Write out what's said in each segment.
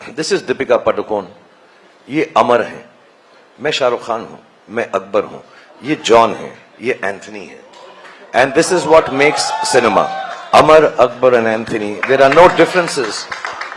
This is Deepika Padukone, ये अमर है, मैं शाहरुख खान हूं, मैं अकबर हूं, ये जॉन है, ये एंथनी है. And this is what makes cinema. Amar, Akbar and Anthony, there are no differences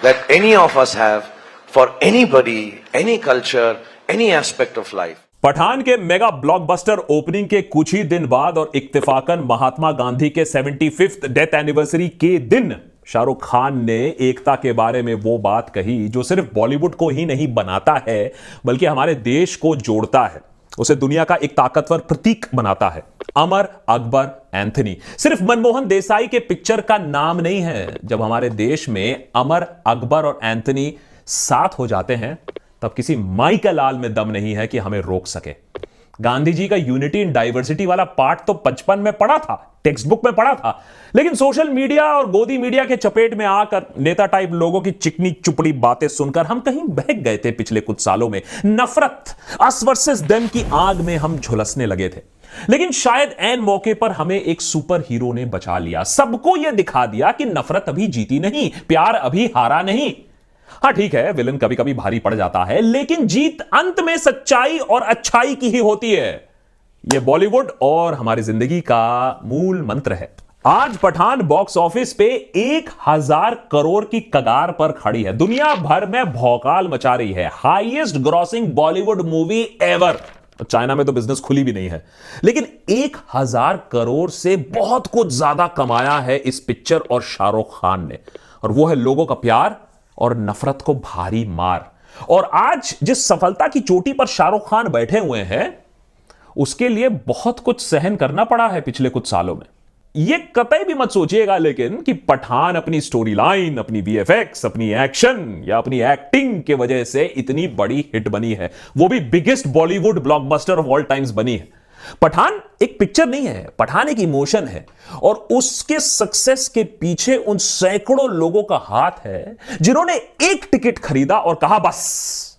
that any of us have for anybody, any culture, any aspect of life. Pathaan के मेगा ब्लॉकबस्टर ओपनिंग के कुछ ही दिन बाद और इत्तेफाकन महात्मा गांधी के 75th डेथ एनिवर्सरी के दिन शाहरुख खान ने एकता के बारे में वो बात कही जो सिर्फ बॉलीवुड को ही नहीं बनाता है बल्कि हमारे देश को जोड़ता है, उसे दुनिया का एक ताकतवर प्रतीक बनाता है. अमर, अकबर, एंथनी सिर्फ मनमोहन देसाई के पिक्चर का नाम नहीं है. जब हमारे देश में अमर, अकबर और एंथनी साथ हो जाते हैं तब किसी माई का लाल में दम नहीं है कि हमें रोक सके. गांधी जी का यूनिटी इन डाइवर्सिटी वाला पार्ट तो बचपन में पढ़ा था, टेक्स्ट बुक में पढ़ा था, लेकिन सोशल मीडिया और गोदी मीडिया के चपेट में आकर नेता टाइप लोगों की चिकनी चुपड़ी बातें सुनकर हम कहीं बहक गए थे. पिछले कुछ सालों में नफरत, अस वर्सेस देम की आग में हम झुलसने लगे थे. लेकिन शायद ऐन मौके पर हमें एक सुपर हीरो ने बचा लिया, सबको यह दिखा दिया कि नफरत अभी जीती नहीं, प्यार अभी हारा नहीं. हाँ ठीक है, विलन कभी कभी भारी पड़ जाता है, लेकिन जीत अंत में सच्चाई और अच्छाई की ही होती है. यह बॉलीवुड और हमारी जिंदगी का मूल मंत्र है. आज पठान बॉक्स ऑफिस पे 1000 करोड़ की कगार पर खड़ी है, दुनिया भर में भौकाल मचा रही है. Highest grossing Bollywood movie ever. China में तो बिजनेस खुली भी नहीं है, लेकिन 1000 करोड़ से बहुत कुछ ज्यादा कमाया है इस पिक्चर और शाहरुख खान ने, और वो है लोगों का प्यार और नफरत को भारी मार. और आज जिस सफलता की चोटी पर शाहरुख खान बैठे हुए हैं उसके लिए बहुत कुछ सहन करना पड़ा है पिछले कुछ सालों में. यह कतई भी मत सोचिएगा लेकिन कि पठान अपनी स्टोरी लाइन, अपनी वीएफएक्स, अपनी एक्शन या अपनी एक्टिंग के वजह से इतनी बड़ी हिट बनी है, वो भी biggest Bollywood blockbuster of all times बनी है. पठान एक पिक्चर नहीं है, पठान एक इमोशन है, और उसके सक्सेस के पीछे उन सैकड़ों लोगों का हाथ है जिन्होंने एक टिकट खरीदा और कहा बस,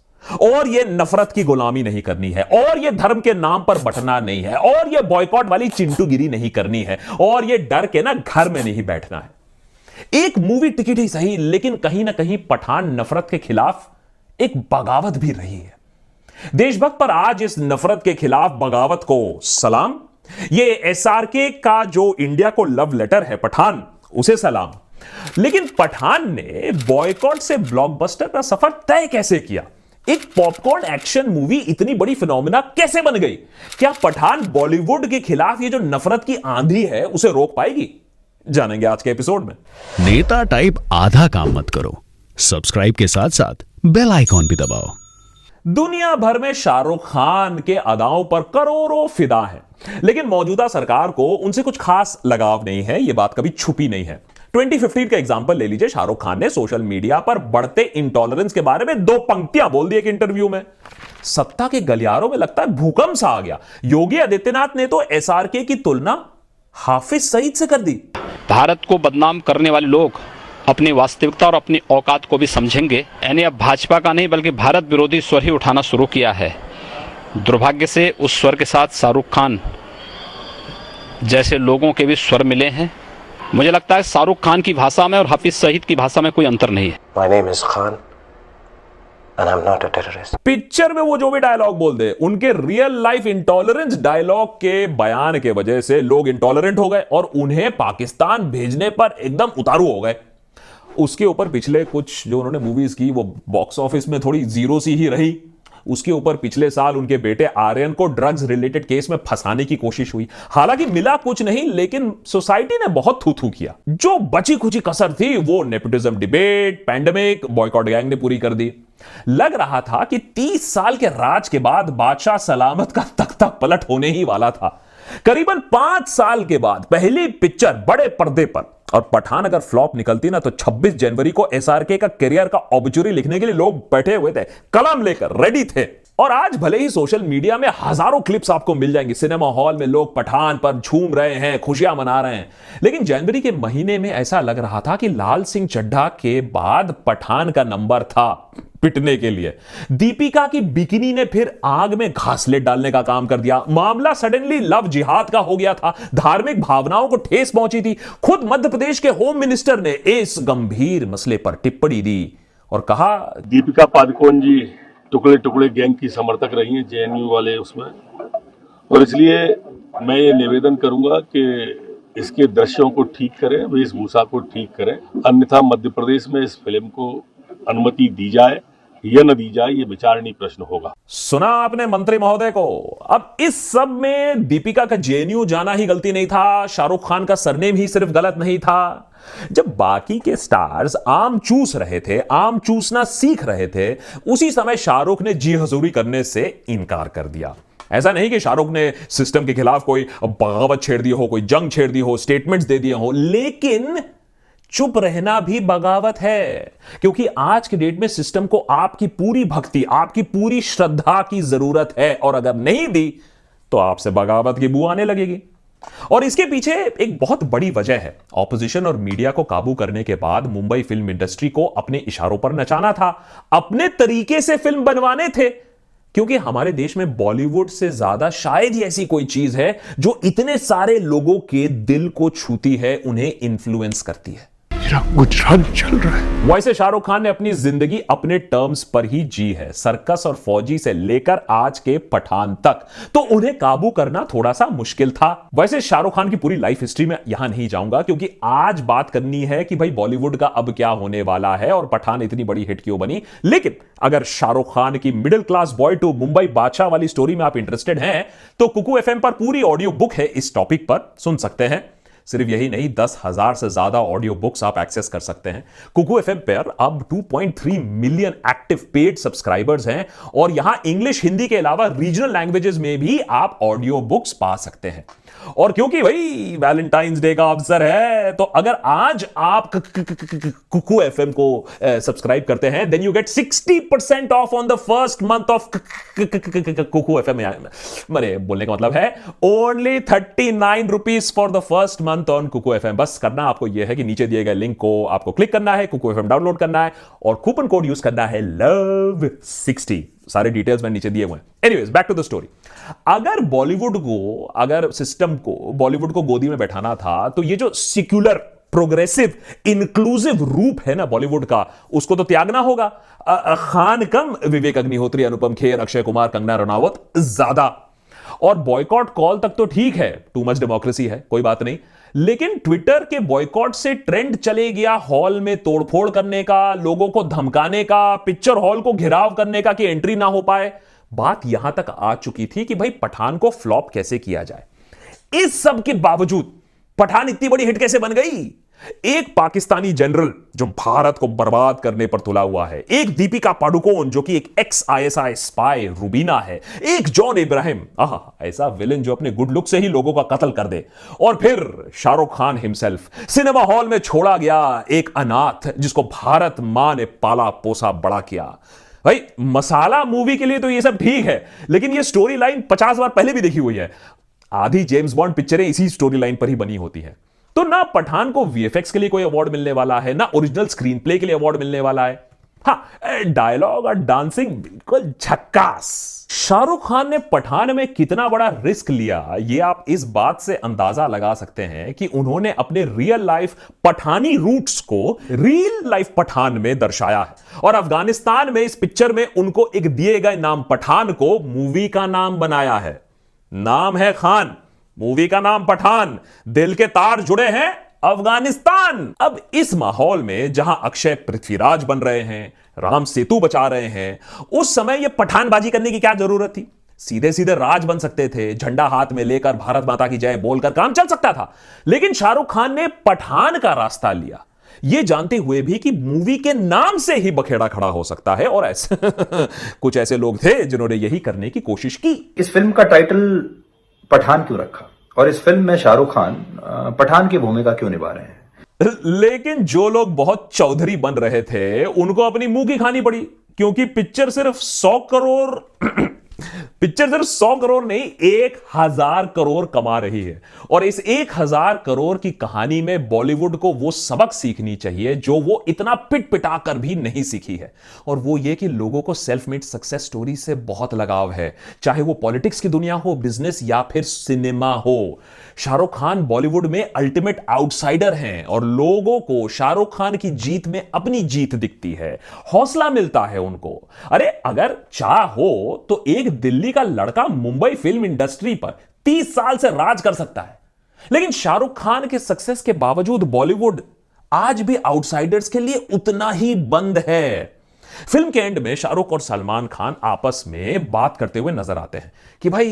और यह नफरत की गुलामी नहीं करनी है, और यह धर्म के नाम पर बंटना नहीं है, और यह बॉयकॉट वाली चिंटूगिरी नहीं करनी है, और यह डर के ना घर में नहीं बैठना है. एक मूवी टिकट ही सही, लेकिन कहीं ना कहीं पठान नफरत के खिलाफ एक बगावत भी रही है. देशभक्त पर आज इस नफरत के खिलाफ बगावत को सलाम. ये एसआरके का जो इंडिया को लव लेटर है पठान, उसे सलाम. लेकिन पठान ने बॉयकॉट से ब्लॉकबस्टर का सफर तय कैसे किया? एक पॉपकॉर्न एक्शन मूवी इतनी बड़ी फिनोमिना कैसे बन गई? क्या पठान बॉलीवुड के खिलाफ ये जो नफरत की आंधी है उसे रोक पाएगी? जानेंगे आज के एपिसोड में. नेता टाइप आधा काम मत करो, सब्सक्राइब के साथ साथ बेल आइकॉन भी दबाओ. दुनिया भर में शाहरुख खान के अदाओं पर करोड़ों फिदा है, लेकिन मौजूदा सरकार को उनसे कुछ खास लगाव नहीं है. यह बात कभी छुपी नहीं है. 2015 का एग्जांपल ले लीजिए. शाहरुख खान ने सोशल मीडिया पर बढ़ते इंटॉलरेंस के बारे में 2 पंक्तियां बोल दी एक इंटरव्यू में. सत्ता के गलियारों में लगता है भूकंप सा आ गया. योगी आदित्यनाथ ने तो एसआरके की तुलना हाफिज सईद से कर दी. भारत को बदनाम करने वाले लोग अपनी वास्तविकता और अपनी औकात को भी समझेंगे. यानी अब भाजपा का नहीं बल्कि भारत विरोधी स्वर ही उठाना शुरू किया है. दुर्भाग्य से उस स्वर के साथ शाहरुख खान जैसे लोगों के भी स्वर मिले हैं. मुझे लगता है शाहरुख खान की भाषा में और हाफिज सईद की भाषा में कोई अंतर नहीं है. My name is Khan and I'm not a terrorist. Picture में वो जो भी डायलॉग बोल दे, उनके रियल लाइफ इंटॉलरेंस डायलॉग के बयान के वजह से लोग इंटॉलरेंट हो गए और उन्हें पाकिस्तान भेजने पर एकदम उतारू हो गए. उसके ऊपर पिछले कुछ जो उन्होंने मूवीज की वो बॉक्स ऑफिस में थोड़ी जीरो सी ही रही. उसके ऊपर पिछले साल उनके बेटे आर्यन को ड्रग्स रिलेटेड केस में फंसाने की कोशिश हुई. हालांकि मिला कुछ नहीं, लेकिन सोसाइटी ने बहुत थू-थू किया. जो बची खुची कसर थी वो nepotism debate, pandemic, boycott gang ने पूरी कर दी. लग रहा था कि 30 साल के राज के बाद बादशाह सलामत का तख्ता पलट होने ही वाला था. करीबन 5 साल के बाद पहली पिक्चर बड़े पर्दे पर, और पठान अगर फ्लॉप निकलती ना तो 26 जनवरी को एसआरके का करियर का ऑब्चुरी लिखने के लिए लोग बैठे हुए थे, कलम लेकर रेडी थे. और आज भले ही सोशल मीडिया में हजारों क्लिप्स आपको मिल जाएंगी, सिनेमा हॉल में लोग पठान पर झूम रहे हैं, खुशियां मना रहे हैं, लेकिन जनवरी के महीने में ऐसा लग रहा था कि लाल सिंह चड्ढा के बाद पठान का नंबर था पिटने के लिए. दीपिका की बिकिनी ने फिर आग में घासलेट डालने का काम कर दिया. मामला सडनली लव जिहाद का हो गया था. धार्मिक भावनाओं को ठेस पहुंची थी. खुद मध्य प्रदेश के होम मिनिस्टर ने इस गंभीर मसले पर टिप्पणी दी और कहा, दीपिका पादुकोण जी टुकड़े टुकड़े गैंग की समर्थक रही हैं, जेएनयू वाले उसमें, और इसलिए मैं ये निवेदन करूंगा कि इसके दृश्यों को ठीक करें, वेशभूषा को ठीक करें, अन्यथा मध्य प्रदेश में इस फिल्म को अनुमति दी जाए या न दी जाए, ये विचारणीय प्रश्न होगा। सुना आपने मंत्री महोदय को। अब इस सब में दीपिका का जेएनयू जाना ही गलती नहीं था, शाहरुख खान का सरनेम ही सिर्फ गलत नहीं था। जब बाकी के स्टार्स आम चूस रहे थे, आम चूसना सीख रहे थे, उसी समय शाहरुख ने जी हजूरी करने से इनकार कर दिया। ऐसा नहीं कि शाहरुख ने सिस्टम के खिलाफ कोई बगावत छेड़ दी हो, कोई जंग छेड़ दी हो, स्टेटमेंट्स दे दिए हो, लेकिन चुप रहना भी बगावत है। क्योंकि आज के डेट में सिस्टम को आपकी पूरी भक्ति, आपकी पूरी श्रद्धा की जरूरत है, और अगर नहीं दी तो आपसे बगावत की बू आने लगेगी। और इसके पीछे एक बहुत बड़ी वजह है। ऑपोजिशन और मीडिया को काबू करने के बाद मुंबई फिल्म इंडस्ट्री को अपने इशारों पर नचाना था, अपने तरीके से फिल्म बनवाने थे। क्योंकि हमारे देश में बॉलीवुड से ज्यादा शायद ही ऐसी कोई चीज है जो इतने सारे लोगों के दिल को छूती है, उन्हें इन्फ्लुएंस करती है। गुजरात चल रहा है। वैसे शाहरुख खान ने अपनी जिंदगी अपने टर्म्स पर ही जी है, सर्कस और फौजी से लेकर आज के पठान तक, तो उन्हें काबू करना थोड़ा सा मुश्किल था। वैसे शाहरुख खान की पूरी लाइफ हिस्ट्री में यहां नहीं जाऊंगा, क्योंकि आज बात करनी है कि भाई बॉलीवुड का अब क्या होने वाला है और पठान इतनी बड़ी हिट क्यों बनी। लेकिन अगर शाहरुख खान की middle class boy to Mumbai बादशाह वाली स्टोरी में आप इंटरेस्टेड हैं, तो कुकू एफएम पर पूरी ऑडियो बुक है इस टॉपिक पर, सुन सकते हैं। सिर्फ यही नहीं, 10,000 से ज्यादा ऑडियो बुक्स आप एक्सेस कर सकते हैं। कुकू एफएम पर अब 2.3 मिलियन एक्टिव पेड सब्सक्राइबर्स हैं, और यहां इंग्लिश, हिंदी के अलावा रीजनल लैंग्वेजेस में भी आप ऑडियो बुक्स पा सकते हैं। और क्योंकि भाई वैलेंटाइंस डे का अवसर है, तो अगर आज आप कुकू एफएम को सब्सक्राइब करते हैं, then you get 60% off on the first month of Kuku FM. मेरे बोलने का मतलब है only 39 rupees for the first month on Kuku FM. बस करना आपको यह है कि नीचे दिए गए लिंक को आपको क्लिक करना है, कुकू एफएम डाउनलोड करना है, और कूपन कोड यूज करना है LOVE60। सारे डिटेल्स मैं नीचे दिए हुए हैं। Anyways, back to the story. अगर बॉलीवुड को, अगर सिस्टम को बॉलीवुड को गोदी में बैठाना था, तो ये जो सेक्युलर, प्रोग्रेसिव, इंक्लूसिव रूप है ना बॉलीवुड का, उसको तो त्यागना होगा। खान कम, विवेक अग्निहोत्री, अनुपम खेर, अक्षय कुमार, कंगना रनावत ज्यादा। और बॉयकॉट कॉल तक तो ठीक है, टू मच डेमोक्रेसी है, कोई बात नहीं। लेकिन ट्विटर के बॉयकॉट से ट्रेंड चले गया हॉल में तोड़फोड़ करने का, लोगों को धमकाने का, पिक्चर हॉल को घेराव करने का कि एंट्री ना हो पाए। बात यहां तक आ चुकी थी कि भाई पठान को फ्लॉप कैसे किया जाए। इस सब के बावजूद पठान इतनी बड़ी हिट कैसे बन गई? एक पाकिस्तानी जनरल जो भारत को बर्बाद करने पर तुला हुआ है, एक दीपिका पादुकोण जो कि एक ex-ISI स्पाई रूबीना है, एक जॉन इब्राहिम, ऐसा विलेन जो अपने गुड लुक से ही लोगों का कत्ल कर दे, और फिर Shahrukh Khan himself, cinema hall में छोड़ा गया एक अनाथ जिसको भारत मां ने पाला पोसा बड़ा किया। भाई मसाला मूवी के लिए तो ये सब ठीक है, लेकिन ये स्टोरी लाइन 50 बार पहले भी देखी हुई है। आधी जेम्स बॉन्ड पिक्चरें इसी स्टोरी लाइन पर ही बनी होती हैं। तो ना पठान को वीएफएक्स के लिए कोई अवार्ड मिलने वाला है, ना ओरिजिनल स्क्रीन प्ले के लिए अवार्ड मिलने वाला है। हाँ, डायलॉग और डांसिंग बिल्कुल झक्कास। शाहरुख खान ने पठान में कितना बड़ा रिस्क लिया, ये आप इस बात से अंदाजा लगा सकते हैं कि उन्होंने अपने रियल लाइफ पठानी रूट्स को रियल लाइफ पठान में दर्शाया है, और अफगानिस्तान में इस पिक्चर में उनको एक दिए गए नाम पठान को मूवी का नाम बनाया है। नाम है खान, मूवी का नाम पठान, दिल के तार जुड़े हैं अफगानिस्तान। अब इस माहौल में जहां अक्षय पृथ्वीराज बन रहे हैं, राम सेतु बचा रहे हैं, उस समय यह पठानबाजी करने की क्या जरूरत थी? सीधे सीधे राज बन सकते थे, झंडा हाथ में लेकर भारत माता की जय बोलकर काम चल सकता था। लेकिन शाहरुख खान ने पठान का रास्ता लिया, यह जानते हुए भी कि मूवी के नाम से ही बखेड़ा खड़ा हो सकता है। और ऐसे कुछ ऐसे लोग थे जिन्होंने यही करने की कोशिश की। इस फिल्म का टाइटल पठान क्यों रखा, और इस फिल्म में शाहरुख खान पठान की भूमिका क्यों निभा रहे हैं? लेकिन जो लोग बहुत चौधरी बन रहे थे, उनको अपनी मुंह की खानी पड़ी, क्योंकि पिक्चर सिर्फ 100 करोड़ पिक्चर सिर्फ 100 करोड़ नहीं 1000 करोड़ कमा रही है। और इस 1000 करोड़ की कहानी में बॉलीवुड को वो सबक सीखनी चाहिए जो वो इतना पिट पिटा कर भी नहीं सीखी है, और वो ये कि लोगों को सेल्फ मेड सक्सेस स्टोरी से बहुत लगाव है, चाहे वो पॉलिटिक्स की दुनिया हो, बिजनेस या फिर सिनेमा हो। शाहरुख खान बॉलीवुड में अल्टीमेट आउटसाइडर हैं और लोगों को शाहरुख खान की जीत में अपनी जीत दिखती है, हौसला मिलता है उनको। अरे अगर चाह हो तो एक दिल्ली का लड़का मुंबई फिल्म इंडस्ट्री पर 30 साल से राज कर सकता है, लेकिन शाहरुख खान के सक्सेस के बावजूद बॉलीवुड आज भी आउटसाइडर्स के लिए उतना ही बंद है। फिल्म के एंड में शाहरुख और सलमान खान आपस में बात करते हुए नजर आते हैं कि भाई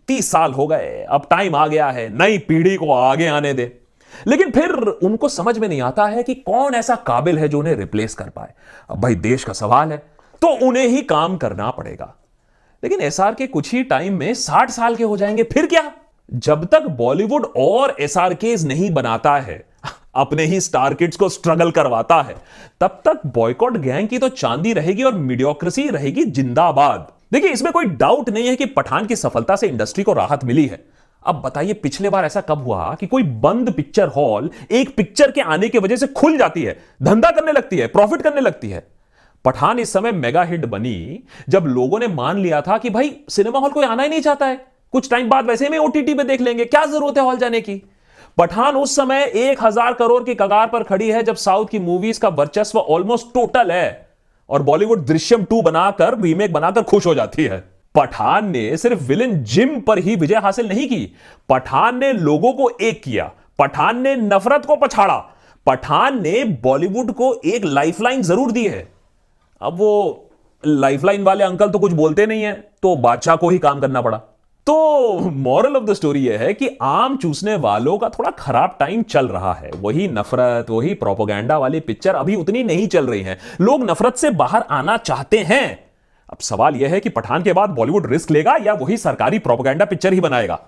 30 साल हो गए, अब टाइम आ गया है, नई पीढ़ी को आगे आने दे। लेकिन फिर उनको समझ में नहीं आता है कि कौन ऐसा काबिल है जो उन्हें रिप्लेस कर पाए। अब भाई देश का सवाल है तो उन्हें ही काम करना पड़ेगा। लेकिन एसआर के कुछ ही टाइम में 60 साल के हो जाएंगे, फिर क्या? जब तक बॉलीवुड और एसआरकेज नहीं बनाता है, अपने ही स्टार किड्स को स्ट्रगल करवाता है, तब तक बॉयकॉट गैंग की तो चांदी रहेगी और मीडियोक्रेसी रहेगी जिंदाबाद। देखिए इसमें कोई डाउट नहीं है कि पठान की सफलता से इंडस्ट्री को राहत मिली है। अब बताइए पिछले बार ऐसा कब हुआ कि कोई बंद पिक्चर हॉल एक पिक्चर के आने की वजह से खुल जाती है, धंधा करने लगती है, प्रॉफिट करने लगती है। पठान इस समय मेगा हिट बनी जब लोगों ने मान लिया था कि भाई सिनेमा हॉल कोई आना ही नहीं चाहता है, कुछ टाइम बाद वैसे में ओटीटी पे देख लेंगे, क्या जरूरत है हॉल जाने की। पठान उस समय 1000 करोड़ की कगार पर खड़ी है जब साउथ की मूवीज का वर्चस्व ऑलमोस्ट टोटल है और बॉलीवुड दृश्यम 2 बनाकर रीमेक बनाकर खुश हो जाती है। पठान ने सिर्फ विलेन जिम पर ही विजय हासिल नहीं की, पठान ने लोगों को एक किया, पठान ने नफरत को पछाड़ा, पठान ने बॉलीवुड को एक लाइफलाइन जरूर दी है। अब वो लाइफलाइन वाले अंकल तो कुछ बोलते नहीं है, तो बादशाह को ही काम करना पड़ा। तो मॉरल ऑफ द स्टोरी यह है कि आम चूसने वालों का थोड़ा खराब टाइम चल रहा है। वही नफरत, वही प्रोपोगेंडा वाली पिक्चर अभी उतनी नहीं चल रही है, लोग नफरत से बाहर आना चाहते हैं। अब सवाल यह है कि पठान के बाद बॉलीवुड रिस्क लेगा या वही सरकारी प्रोपोगेंडा पिक्चर ही बनाएगा।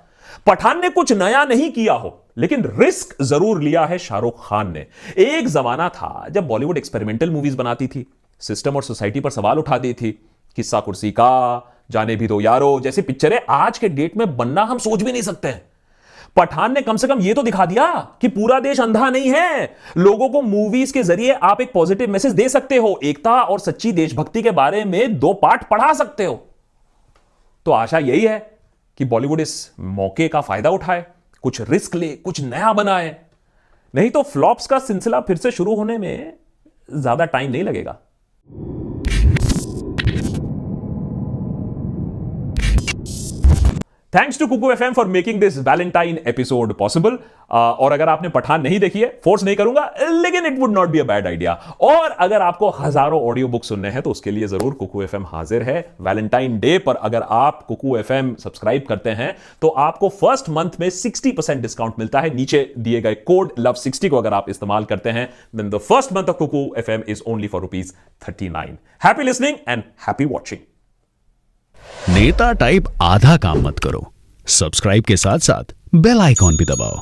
पठान ने कुछ नया नहीं किया हो, लेकिन रिस्क जरूर लिया है शाहरुख खान ने। एक जमाना था जब बॉलीवुड एक्सपेरिमेंटल मूवीज बनाती थी, सिस्टम और सोसाइटी पर सवाल उठाती थी। किस्सा कुर्सी का, जाने भी दो यारो जैसी पिक्चरें आज के डेट में बनना हम सोच भी नहीं सकते हैं। पठान ने कम से कम यह तो दिखा दिया कि पूरा देश अंधा नहीं है, लोगों को मूवीज के जरिए आप एक पॉजिटिव मैसेज दे सकते हो, एकता और सच्ची देशभक्ति के बारे में 2 पाठ पढ़ा सकते हो। तो आशा यही है कि बॉलीवुड इस मौके का फायदा उठाए, कुछ रिस्क ले, कुछ नया बनाए, नहीं तो फ्लॉप्स का सिलसिला फिर से शुरू होने में ज्यादा टाइम नहीं लगेगा। Thanks to Kuku FM for making this Valentine episode possible. और अगर आपने पठान नहीं देखी है, फोर्स नहीं करूंगा, लेकिन it would not be a bad idea. और अगर आपको हजारों ऑडियो बुक सुनने हैं तो उसके लिए जरूर कुकू एफएम हाजिर है। वैलेंटाइन डे पर अगर आप कुकू एफएम सब्सक्राइब करते हैं तो आपको फर्स्ट मंथ में 60% डिस्काउंट मिलता है। नीचे दिए गए कोड LOVE60 को अगर आप इस्तेमाल करते हैं, then the first month of Kuku FM is only for ₹39। Happy listening and happy watching. नेता टाइप आधा काम मत करो, सब्सक्राइब के साथ साथ बेल आइकॉन भी दबाओ।